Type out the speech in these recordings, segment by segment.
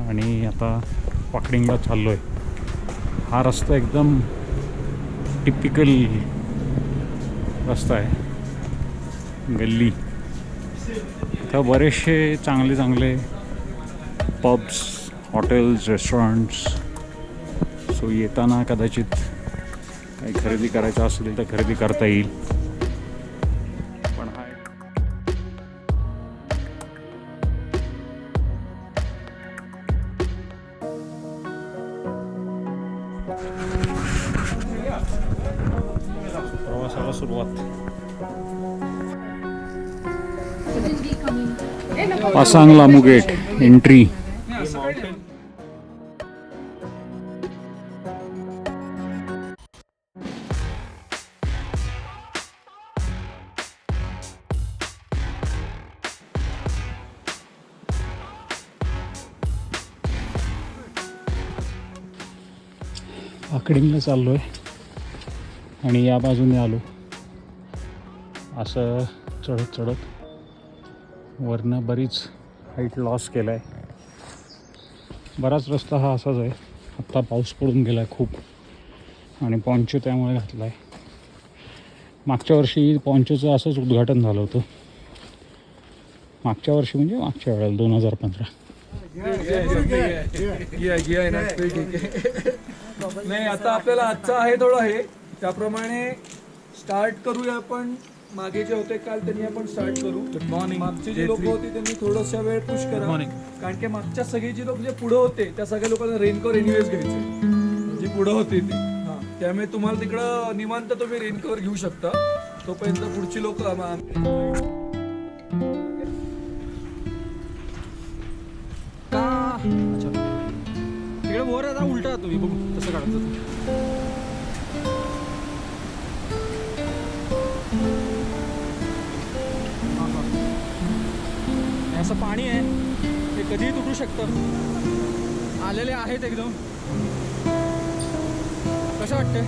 आणि आता पाकडींगला चाललो आहे. हा रस्ता एकदम टिपिकल रस्ता आहे, गल्ली. तर बरेचसे चांगले चांगले पब्स, हॉटेल्स, रेस्टॉरंट्स. सो येताना कदाचित काही खरेदी करायचं असेल तर खरेदी करता येईल. पण हा प्रवासाला सुरुवात. Pasang Lhamu gate entry. पाकडींगला चाललो आहे आणि या बाजूने आलो असं चढत चढत वरनं बरीच हाईट लॉस केला आहे. बराच रस्ता हा असाच आहे. आत्ता पाऊस पडून गेला आहे खूप आणि पॉन्चो त्यामुळे घातला आहे. मागच्या वर्षी पॉन्चोचं असंच उद्घाटन झालं होतं. मागच्या वर्षी म्हणजे मागच्या वेळेला 2015. नाही आता आपल्याला आजचा आहे थोडं हे त्याप्रमाणे स्टार्ट करूया. आपण मागे जे होते काल त्यांनी आपण स्टार्ट करू. Good morning. मागचे जे लोक होते त्यांनी थोडासा वेळ पुश करा. मॉर्निंग. कारण की मागच्या सगळे जे लोक जे पुढे होते त्या सगळ्या लोकांना रेनकोवर एनिवेज घ्यायचे जी पुढे होते ती. त्यामुळे तुम्हाला तिकडं निवांत तुम्ही रेनकोवर घेऊ शकता. तोपर्यंत पुढची लोक तिकडे वर आता उलटा तुम्ही बघू कसं काढायचं. असं पाणी आहे ते कधीही तुटू शकतं. आलेले आहेत एकदम. कसं वाटतंय?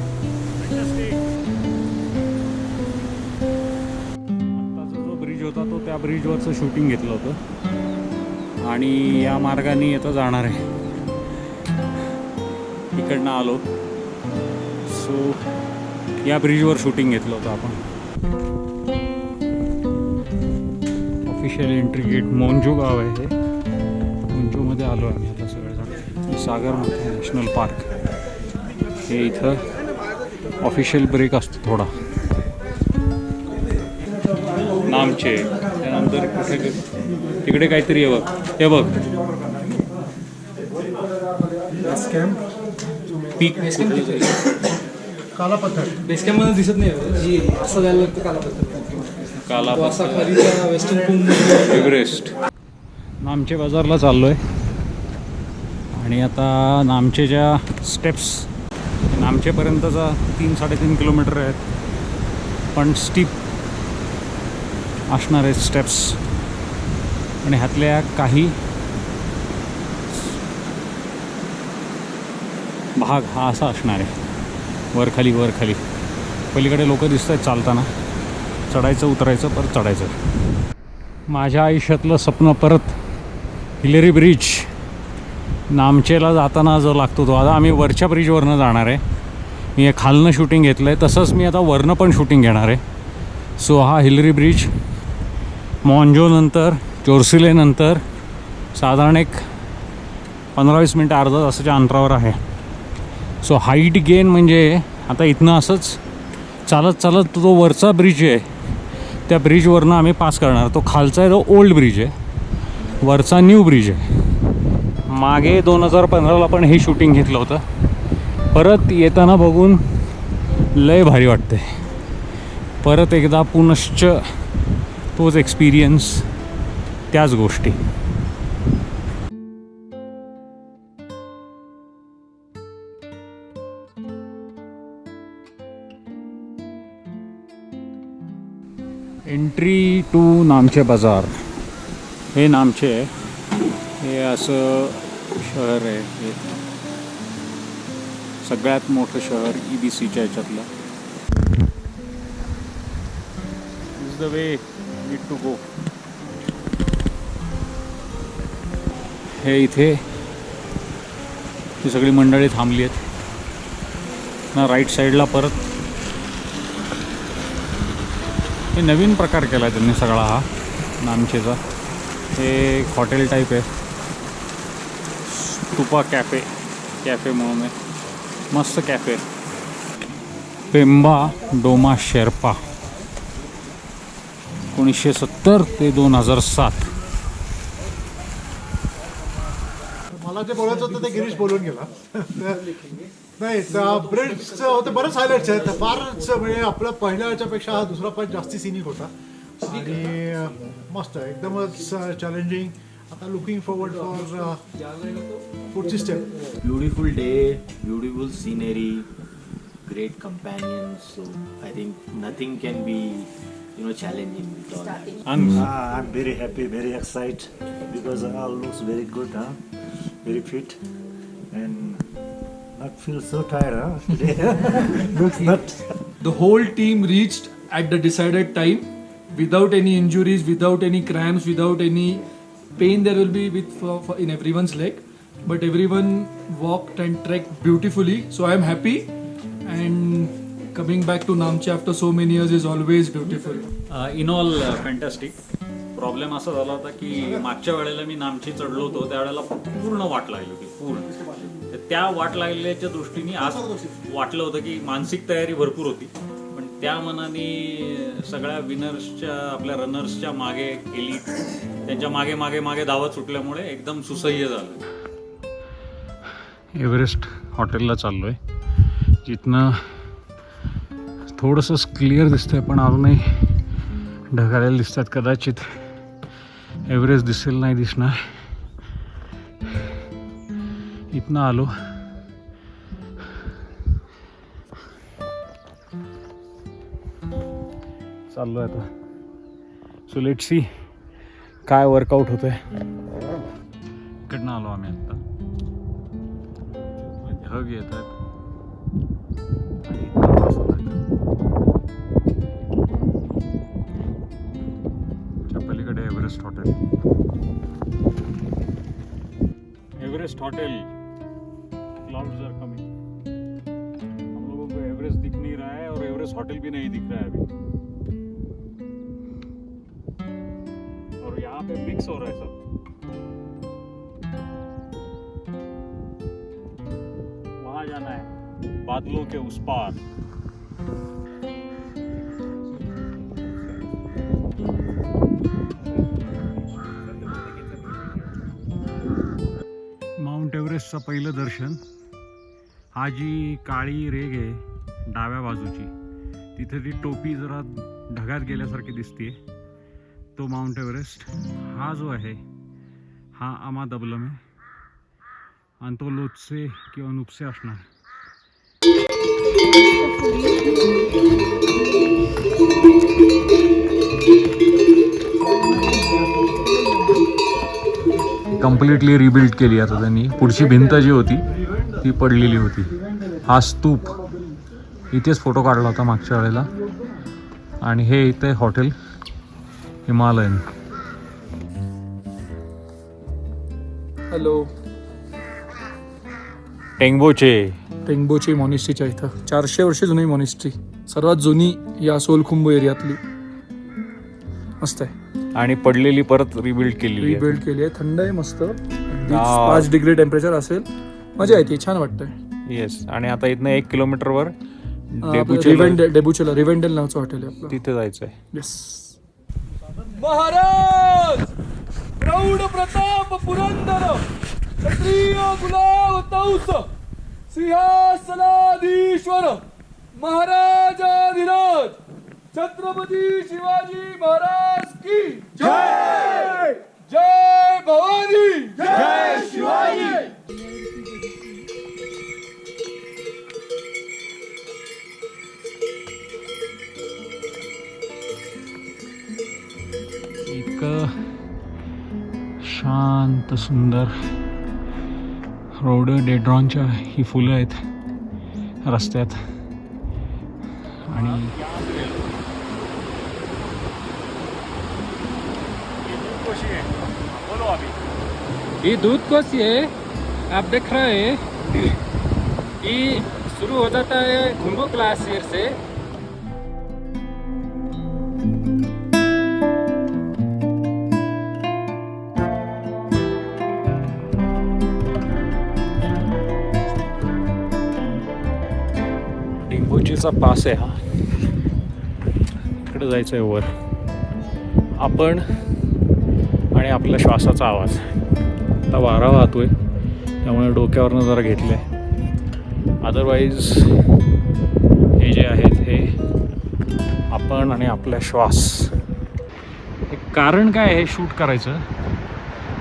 आत्ताचा जो ब्रिज होता तो त्या ब्रिजवरचं शूटिंग घेतलं होतं आणि या मार्गाने आता जाणार आहे. इकडनं आलो. सो या ब्रिजवर शूटिंग घेतलं होतं आपण. ऑफिशियल एंट्री गेट मोंजू गाव आहे हे. मोंजूमध्ये आलो आम्ही आता सगळेजण. सागरमाथा नॅशनल पार्क हे इथं ऑफिशियल ब्रेक असतो थोडा. नामचे त्यानंतर कुठे तिकडे काहीतरी आहे बघ. हे बघ पीक काला पत्थर. बेसकॅम्प मध्ये दिसत नाही असं जायला लागतं. काला पत्थर वेस्टर्न एव्हरेस्ट. नामचे बाजारला चाललो आहे आणि आता नामचेच्या स्टेप्स नामचेपर्यंतचा 3-3.5 किलोमीटर आहेत. पण स्टीप असणार आहेत स्टेप्स आणि ह्यातल्या काही भाग हा असा असणार आहे. वरखाली वरखाली पलीकडे लोक दिसत आहेत चालताना. चढायचं उतरायचं परत चढायचं. माझ्या आयुष्यातलं स्वप्न परत हिलेरी ब्रिज. नामचेला जाताना जो लागतो तो. आता आम्ही वरच्या ब्रिजवरनं जाणार आहे. मी हे खालनं शूटिंग घेतलं आहे तसंच मी आता वरनं पण शूटिंग घेणार आहे. सो हा हिलेरी ब्रिज मॉन्जोनंतर चोरसिलेनंतर साधारण एक 15-20 मिनटं अर्धा तासाच्या अंतरावर आहे. सो हाईट गेन म्हणजे आता इथनं असंच चालत चालत तो वरचा ब्रिज आहे त्या ब्रिजवरनं आम्ही पास करणार. तो खालचा आहे तो ओल्ड ब्रिज आहे, वरचा न्यू ब्रिज आहे. मागे 2015ला पण हे शूटिंग घेतलं होतं. परत येताना बघून लय भारी वाटते. परत एकदा पुनश्च तोच एक्सपिरियन्स, त्याच गोष्टी. एंट्री टू नामचे बाजार. हे नामचे आहे. हे असं शहर आहे. हे सगळ्यात मोठं शहर EBCच्या ह्याच्यातलं. Is the way need to go. हे इथे ही सगळी मंडळी थांबली आहेत ना. राईट साईडला परत हे नवीन प्रकार केला आहे त्यांनी सगळा हा नामचेचा. हे एक हॉटेल टाईप आहे, स्तूपा कॅफे म्हणून आहे, मस्त कॅफे. पेंबा डोमा शेर्पा 1970 ते 2007. मला जे बोलायचं होतं ते गिरीश बोलून गेला. नाही त्या ब्रिड्सचं होतं बरंच हायलाईट्स आहेत. फारच म्हणजे आपल्या पहिल्या याच्यापेक्षा हा दुसरा पार्ट जास्ती सिनिक होता आणि मस्त एकदमच चॅलेंजिंग. आता लुकिंग फॉरवर्ड फॉर पुढची step. Beautiful day, beautiful scenery, great companions. So I think nothing can be, challenging with all that. I'm very happy, very excited because all looks very good, very fit, and not feel so tired, today. Looks not. The whole team reached at the decided time without any injuries, without any cramps, without any pain there will be in everyone's leg, but everyone walked and trekked beautifully. So I am happy, and coming back to Namche after so many years is always beautiful. In all fantastic. Problem असा झाला होता की मागच्या वेळेला मी नामची चढलो होतो त्यावेळेला पूर्ण वाट लागली होती, पूर्ण. तर त्या वाट लागल्याच्या दृष्टीने आज वाटलं होतं की मानसिक तयारी भरपूर होती, पण त्या मनाने सगळ्या विनर्सच्या आपल्या रनर्सच्या मागे गेली, त्यांच्या मागे मागे मागे धावत सुटल्यामुळे एकदम सुसह्य झालं. एव्हरेस्ट हॉटेलला चाललो आहे, जिथनं थोडंसं क्लिअर दिसतंय पण अजूनही ढगाळलेलं दिसतात. कदाचित एव्हरेस्ट दिसेल नाही दिसणार. इथनं आलो. चाललो आहे आता. सो लेट्स सी काय वर्कआउट होतंय. इकडनं आलो आम्ही आत्ता. ढग येत आहेत आणि इथनं पास होत आहेत. पलीकडे Everest hotel. Everest hotel. Clouds are coming. हम लोगों को एवरेस्ट दिख नहीं रहा है और एवरेस्ट होटल भी नहीं दिख रहा है अभी. और यहाँ पे मिक्स हो रहा है सब. वहाँ जाना है बादलों के उस पार. माउंट एव्हरेस्टचं पहिलं दर्शन. हा जी काळी रेघ आहे डाव्या बाजूची, तिथे ती टोपी जरा ढगात गेल्यासारखी दिसते, तो माउंट एव्हरेस्ट. हा जो आहे हा आमा दबलम आहे आणि तो लोत्से किंवा नुपसे असणार. कम्प्लिटली रिबिल्ड केली आता त्यांनी. पुढची भिंत जी होती ती पडलेली होती. हा स्तूप इथेच फोटो काढला होता मागच्या वेळेला. आणि हे इथे हॉटेल हिमालयन. हॅलो. टेंगबोचे मॉनिस्ट्रीच्या इथं 400 वर्ष जुनी मॉनिस्ट्री, सर्वात जुनी या सोलखुंबू एरियातली. मस्त आहे. आणि पडलेली परत रिबिल्ड केली आहे. थंड आहे मस्त. 5 डिग्री टेम्परेचर असेल. मजा येते, छान वाटतंय. येस. आणि आता इथनं 1 किलोमीटरवर डेबुचेला रिव्हेंडेल नावाचं हॉटेल आहे आपलं, तिथे जायचं आहे. येस. महाराज प्रौढ प्रताप पुरंदर क्षत्रिय गुलाब तौस सिंहासनाधीश्वर महाराजाधिराज छत्रपती शिवाजी महाराज की जय. जय भवानी. जय शिवाजी. इतकं शांत सुंदर रोडोडेंड्रॉनच्या ही फुलं आहेत रस्त्यात. आणि ये दूध कोसी है आप देख रहे हैं. ये शुरू हो जाता है खुम्बू ग्लेशियर से। डिंबोचीचा पास आहे हा, इकडे जायचं आहे वर आपण, आणि आपल्या श्वासाचा आवाज. आता वारा वाहतोय त्यामुळे डोक्यावरनं जरा घेतलं आहे. अदरवाईज हे जे आहेत हे आपण आणि आपला श्वास. एक कारण काय आहे शूट करायचं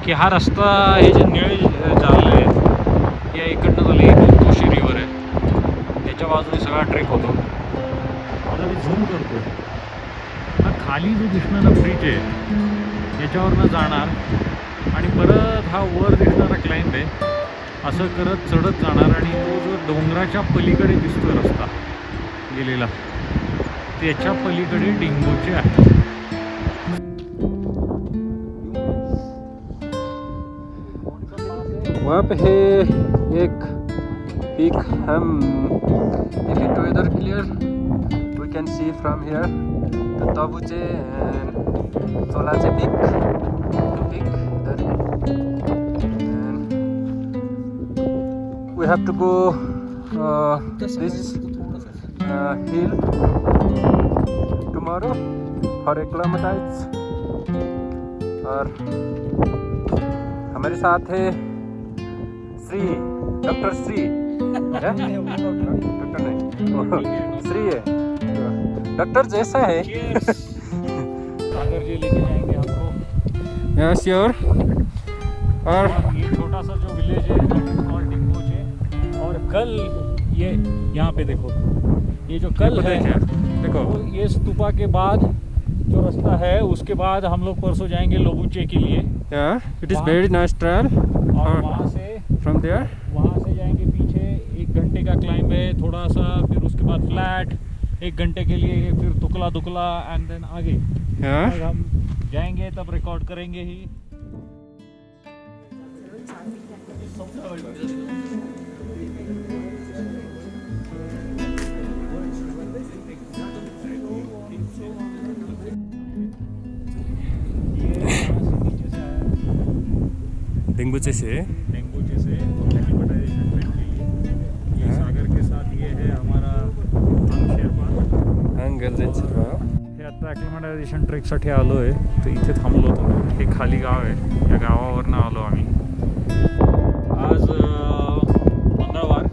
की हा रस्ता, हे जे निळे जाले आहेत या इकडनं झाले, इकडून कोशी रिव्हर आहे, त्याच्या बाजूने सगळा ट्रेक होतो. आता मी झूम करतो, हा खाली जो दिसणारा ब्रिज आहे याच्यावरनं जाणार आणि परत हा वर दिसणारा क्लाइंब आहे, असं करत चढत जाणार आणि तो जो डोंगराच्या पलीकडे दिसतो रस्ता गेलेला, त्याच्या पलीकडे डिंगोचे आहे. वहाँ पे है एक पीक, हम if it weather clear we can see from here the Tabuche and Solache peak, there. And we have to go this hill tomorrow for acclimatize. और हमारे साथ है श्री, डॉक्टर श्री, डॉक्टर नहीं, श्री है, डॉक्टर जैसा है. सागर जी लेके जाएंगे आपको. Yes sure. और ये छोटा सा जो विलेज है और डिंगोचे, और कल ये यहाँ पे देखो, ये जो कल है देखो, तो ये स्तूपा के बाद जो रास्ता है उसके बाद हम लोग परसों जाएंगे लोबुचे के लिए. It is very nice trial. और वहाँ से फ्रॉम देयर वहाँ से जाएंगे पीछे, 1 घंटे का क्लाइंब है थोड़ा सा, फिर उसके बाद फ्लैट 1 घंटे के लिए, फिर दुकला दुकला एंड देन आगे. तब हम जाएंगे तब रिकॉर्ड करेंगे ही. डेंगूचे से डेंगूचे से एक्लिमेटाइजेशन ट्रेक के लिए. ये सागर के साथ ये है हमारा अंग शेरपा. हे आता ॲक्लिमेटायझेशन ट्रेकसाठी आलो आहे, तर इथे थांबलो होतो. हे खाली गाव आहे, या गावावरनं आलो आम्ही. आज मंगळवार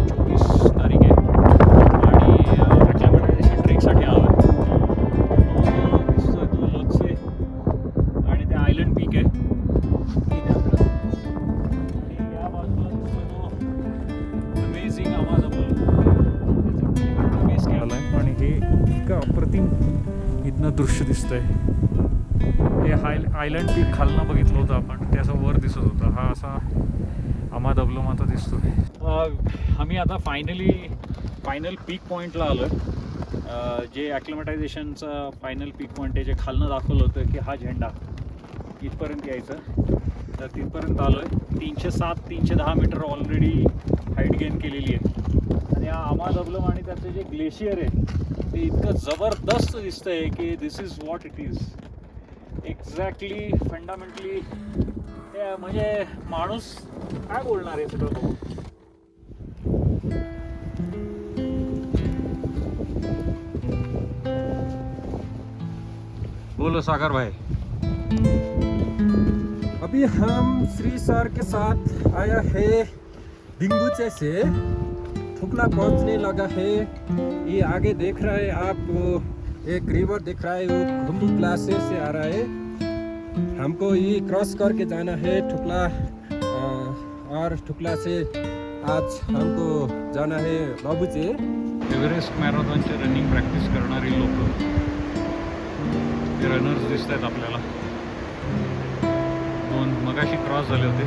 24 तारीख आहे आणि ॲक्लिमेटायझेशन ट्रेकसाठी आलो आहे. दिसतोय तो लोचसे आणि ते आयलंड पीक आहे. या बाजूला दिसतोय तो अमेझिंग आवाज केला आहे आणि हे इतकं अप्रतिम इथनं दृश्य दिसतंय. हे आयलंड पीक खालनं बघितलं होतं आपण, ते असं वर दिसत होतं. हा असा अमादबलम आता दिसतोय. आम्ही आता फायनल पीक पॉईंटला आलो आहे. जे ॲक्लिमेटायझेशनचा फायनल पीक पॉईंट आहे, जे खालनं दाखवलं होतं की हा झेंडा इथपर्यंत यायचं, तर तिथपर्यंत आलो आहे. 307-310 मीटर ऑलरेडी हाईट गेन केलेली आहे. आणि हा अमादबलम आणि त्याचं जे ग्लेशियर आहे ते इतकं जबरदस्त दिसतंय की this is what it is exactly. Fundamentally म्हणजे माणूस काय बोलणार आहे सगळं बघून. बोलो सागर भाई. अभी हम श्री सर के साथ आया है डिंगूचे से, ठुकला पहुंचने लगा है. ये आगे देख रहा है आप, एक रिवर दिख रहा है, वो खुम्बू ग्लेशियर से आ रहा है. हमको ये क्रॉस करके जाना है ठुकला, और ठुकला से आज हमको जाना है लोबुचे. एव्हरेस्ट मॅरेथॉनचे रनिंग प्रॅक्टिस करणारी लोक, ते रनर्स दिसत आहेत आपल्याला. 2 मगाशी क्रॉस झाले होते,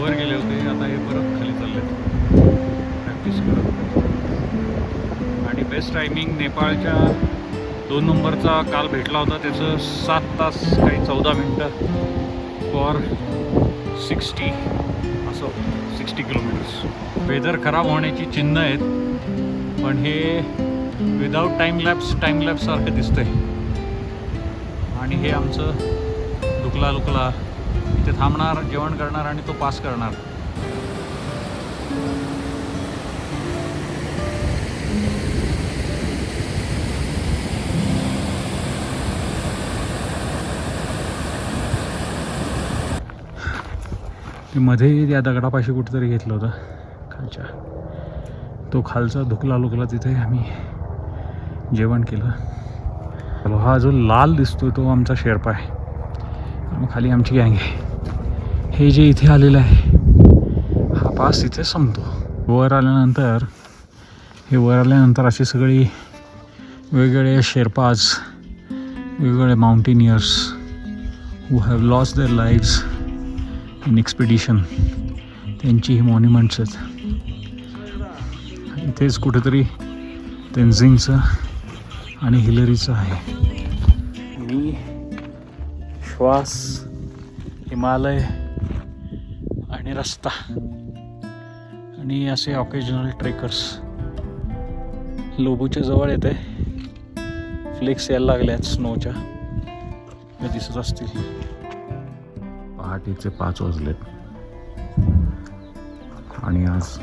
वर गेले होते, आता हे परत खाली चालले प्रॅक्टिस करत. आणि बेस्ट टायमिंग नेपाळच्या 2 नंबरचा काल भेटला होता, त्याचं 7 तास काही 14 मिनटं फॉर 60 असं सो 60 किलोमीटर्स. वेदर खराब होण्याची चिन्ह आहेत, पण हे विदाऊट टाईम लॅप्स सारखं दिसतंय. आणि हे आमचं लुकला इथे थांबणार, जेवण करणार आणि तो पास करणार. ते मध्ये त्या दगडापाशी कुठेतरी घेतलं होतं खालच्या, तो खालचा लुकला तिथे आम्ही जेवण केलं. हा जो लाल दिसतो तो आमचा शेर्पा आहे, आणि खाली आमची गँग आहे. हे जे इथे आलेलं आहे हा पास इथे संपतो. वर आल्यानंतर अशी सगळी वेगवेगळे शेर्पाज, वेगवेगळे mountaineers who have lost their lives in expedition, त्यांची ही मॉन्युमेंट्स आहेत. इथेच कुठेतरी तेन्झिंगचं आणि हिलरीचं आहे. मी श्वास, हिमालय आणि रस्ता आणि असे ऑकेजनल ट्रेकर्स. लोबूच्या जवळ येते, फ्लेक्स यायला लागल्यात स्नोच्या, हे दिसत असतील. पहाटेचे 5 वाजलेत आणि आज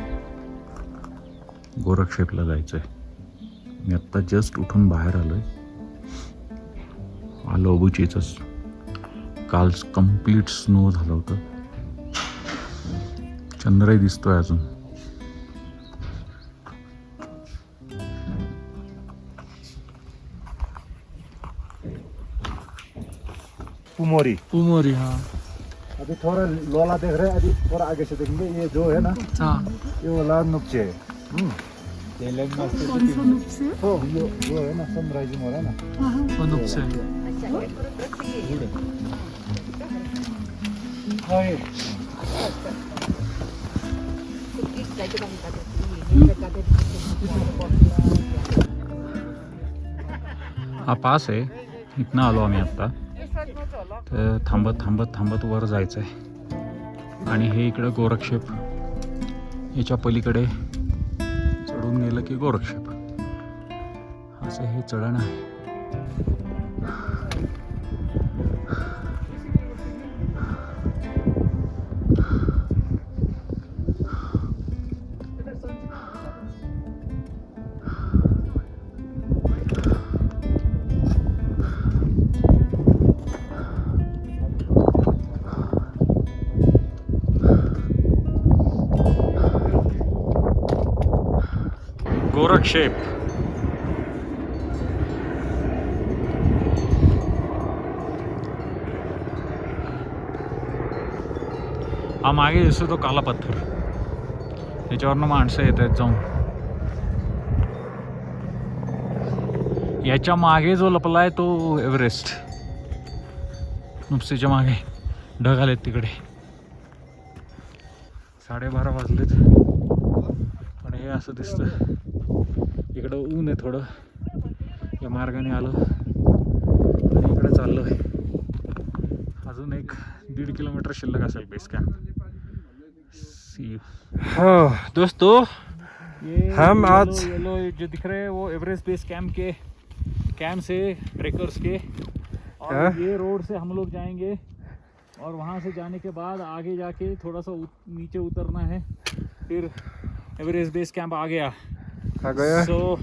गोरक्षेपला जायचं आहे. मी आत्ता जस्ट उठून बाहेर आलोय. लोबूचीच काल कंप्लीट स्नो झालं होतं. चंद्रही दिसतोय अजून. पुमोरी. हाँ. अभी थोड़ा लोला देख रहे हैं, अभी थोड़ा आगे से देखेंगे. ये जो है ना, ये वाला नुकचे है. हो, जो है ना सनराइजिंग हो रहा है ना. हाय. हा पास आहे. इथनं आलो आम्ही आत्ता. तर थांबत वर जायचं आहे. आणि हे इकडं गोरक्षेप, याच्या पलीकडे चढून गेलं की गोरक्षेप, असं हे चढण आहे. गोरक्षेप. हा मागे दिसतो तो काला पत्थर, त्याच्यावरनं माणसं येत आहेत जाऊन. याच्या मागे जो लपलाय तो एव्हरेस्ट. नुपसेच्या मागे ढग आलेत तिकडे. 12:30 वाजलेत पण हे असं दिसतं. इकडं ऊन आहे थोडं. या मार्गाने आलो आणि इकडे चाललो आहे. अजून 1-1.5 किलोमीटर शिल्लक असेल बेस कॅम्प. दोस्तों, हम आज येलो जो दिख रहे हैं वो एवरेस्ट बेस कैंप से ट्रेकर्स के, और ये रोड से हम लोग जाएंगे और वहाँ से जाने के बाद आगे जाके थोड़ा सा नीचे उतरना है. फिर एवरेस्ट बेस कैंप आ गया. सो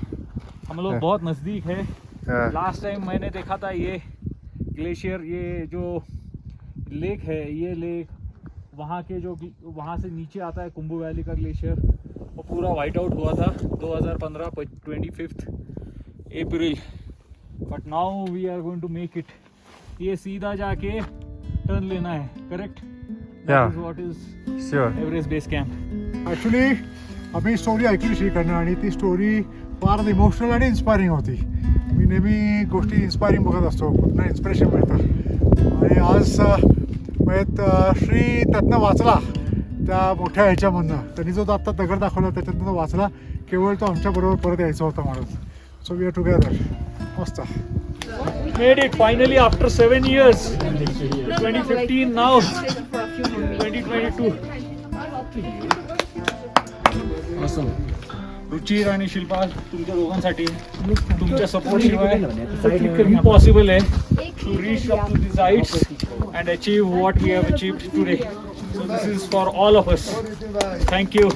हम लोग बहुत नज़दीक है. लास्ट टाइम मैंने देखा था ये ग्लेशियर, ये जो लेक है, ये लेक वहाँ के जो वहाँ से नीचे आता है कुंभू वैली का ग्लेशियर, वो पूरा वाइट आउट हुआ था 2015 25 अप्रैल. But now we are going to make it. ये सीधा जाके टर्न लेना है. Correct? What is Everest base camp. Actually आम्ही स्टोरी ऐकली श्रीकडनं आणि ती स्टोरी फार इमोशनल आणि इन्स्पायरिंग होती. मी नेहमी गोष्टी इन्स्पायरिंग बघत असतो, कुठनं इन्स्पिरेशन मिळतं. आणि आज श्री त्यातनं वाचला, त्या मोठ्या ह्याच्यामधनं त्यांनी जो आत्ता दगड दाखवला त्याच्यातनं तो वाचला. केवळ तो आमच्याबरोबर परत यायचा होता म्हणून. So we are together. मस्त. Made it finally after 7 years. 2015 now 2022. Ruchir आणि शिल्पा तुमच्या दोघांसाठी तुमच्या सपोर्ट शिवाय इम्पॉसिबल आहे to reach up to this heights and achieve what we have achieved today. So this is for all of us. Thank you.